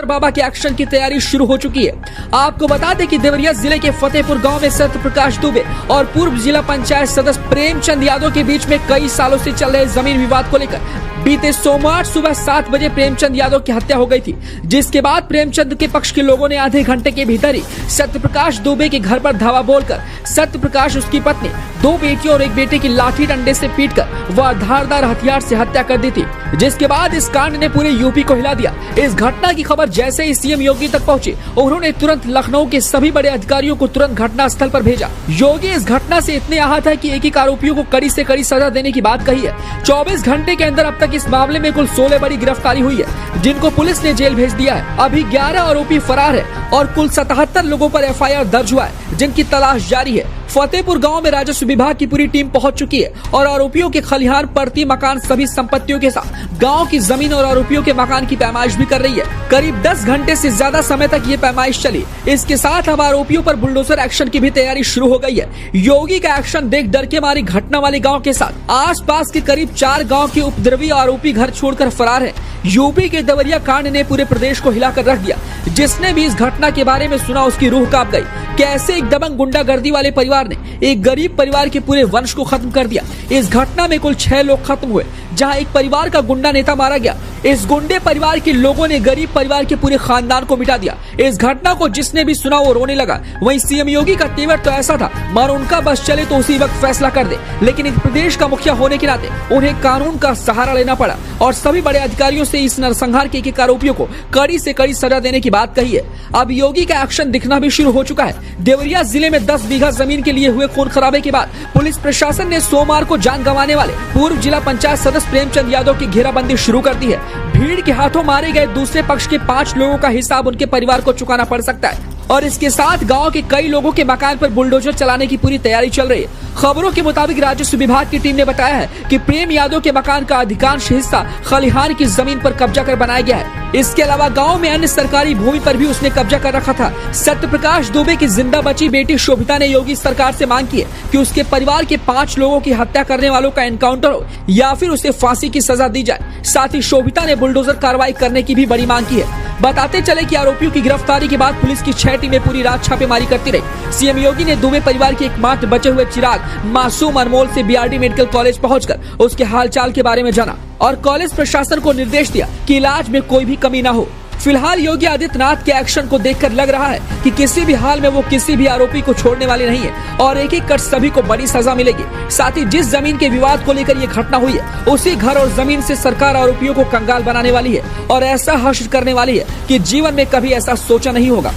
Bulldozer बाबा के action की तैयारी शुरू हो चुकी है। आपको बता दें कि देवरिया जिले के फतेहपुर गांव में सत्य प्रकाश दुबे और पूर्व जिला पंचायत सदस्य प्रेमचंद यादव के बीच में कई सालों से चल रहे जमीन विवाद को लेकर बीते सोमवार सुबह 7 बजे प्रेमचंद यादव की हत्या हो गई थी, जिसके बाद प्रेमचंद के पक्ष के लोगों ने आधे घंटे के भीतर ही सत्य प्रकाश दुबे के घर पर धावा बोलकर सत्य प्रकाश, उसकी पत्नी, 2 बेटियों और 1 बेटे की लाठी डंडे से पीटकर व धारदार हथियार से हत्या कर दी थी, जिसके बाद इस कांड ने पूरे यूपी को हिला दिया। इस घटना की खबर जैसे ही सीएम योगी तक पहुंची, उन्होंने तुरंत लखनऊ के सभी बड़े अधिकारियों को तुरंत घटना स्थल पर भेजा। योगी इस घटना से इतने आहत है कि एक आरोपियों को कड़ी से कड़ी सजा देने की बात कही है। 24 घंटे के अंदर अब तक इस मामले में कुल 16 बड़ी गिरफ्तारी हुई है, जिनको पुलिस ने जेल भेज दिया है। अभी 11 आरोपी फरार है और कुल 77 लोगों पर एफआईआर दर्ज हुआ है, जिनकी तलाश जारी है। फतेहपुर गांव में राजस्व विभाग की पूरी टीम पहुंच चुकी है और आरोपियों के खलिहान, प्रति मकान, सभी संपत्तियों के साथ गांव की जमीन और आरोपियों के मकान की पैमाइश भी कर रही है। करीब 10 घंटे से ज्यादा समय तक ये पैमाइश चली। इसके साथ अब आरोपियों पर बुलडोजर एक्शन की भी तैयारी शुरू हो गई है। योगी का एक्शन देख डर के मारी घटना वाले गाँव के साथ आसपास के करीब 4 गाँव के उपद्रवी आरोपी घर छोड़कर फरार है। यूपी के देवरिया कांड ने पूरे प्रदेश को हिलाकर रख दिया। जिसने भी इस घटना के बारे में सुना, उसकी रूह कांप गई। कैसे एक दबंग गुंडागर्दी वाले परिवार ने एक गरीब परिवार के पूरे वंश को खत्म कर दिया। इस घटना में कुल 6 लोग खत्म हुए, जहां एक परिवार का गुंडा नेता मारा गया। इस गुंडे परिवार के लोगों ने गरीब परिवार के पूरे खानदान को मिटा दिया। इस घटना को जिसने भी सुना वो रोने लगा। वहीं सीएम योगी का तेवर तो ऐसा था मानो उनका बस चले तो उसी वक्त फैसला कर दे, लेकिन इस प्रदेश का मुखिया होने के नाते उन्हें कानून का सहारा लेना पड़ा और सभी बड़े अधिकारियों से इस नरसंहार के एक आरोपियों को कड़ी से कड़ी सजा देने की बात कही है। अब योगी का एक्शन दिखना भी शुरू हो चुका है। देवरिया जिले में 10 बीघा जमीन के लिए हुए खून खराबे के बाद पुलिस प्रशासन ने सोमवार को जान गंवाने वाले पूर्व जिला पंचायत सदस्य प्रेमचंद यादव की घेराबंदी शुरू कर दी है। भीड़ के हाथों मारे गए दूसरे पक्ष के 5 लोगों का हिसाब उनके परिवार को चुकाना पड़ सकता है और इसके साथ गांव के कई लोगों के मकान पर बुलडोजर चलाने की पूरी तैयारी चल रही है। खबरों के मुताबिक राजस्व विभाग की टीम ने बताया है कि प्रेम यादव के मकान का अधिकांश हिस्सा खलिहान की जमीन पर कब्जा कर बनाया गया है। इसके अलावा गांव में अन्य सरकारी भूमि पर भी उसने कब्जा कर रखा था। सत्य प्रकाश दुबे की जिंदा बची बेटी शोभिता ने योगी सरकार से मांग की है कि उसके परिवार के 5 लोगों की हत्या करने वालों का एनकाउंटर हो या फिर उसे फांसी की सजा दी जाए। साथ ही शोभिता ने बुलडोजर कार्रवाई करने की भी बड़ी मांग की है। बताते चले कि आरोपियों की गिरफ्तारी के बाद पुलिस की 6 टीमें पूरी रात छापेमारी करती रही। सीएम योगी ने दुबे परिवार के एकमात्र बचे हुए चिराग मासूम अनमोल से बीआरडी मेडिकल कॉलेज पहुंचकर उसके हालचाल के बारे में जाना और कॉलेज प्रशासन को निर्देश दिया कि इलाज में कोई भी कमी न हो। फिलहाल योगी आदित्यनाथ के एक्शन को देखकर लग रहा है कि किसी भी हाल में वो किसी भी आरोपी को छोड़ने वाले नहीं है और एक एक कर सभी को बड़ी सजा मिलेगी। साथ ही जिस जमीन के विवाद को लेकर ये घटना हुई है, उसी घर और जमीन से सरकार आरोपियों को कंगाल बनाने वाली है और ऐसा हश्र करने वाली है कि जीवन में कभी ऐसा सोचा नहीं होगा।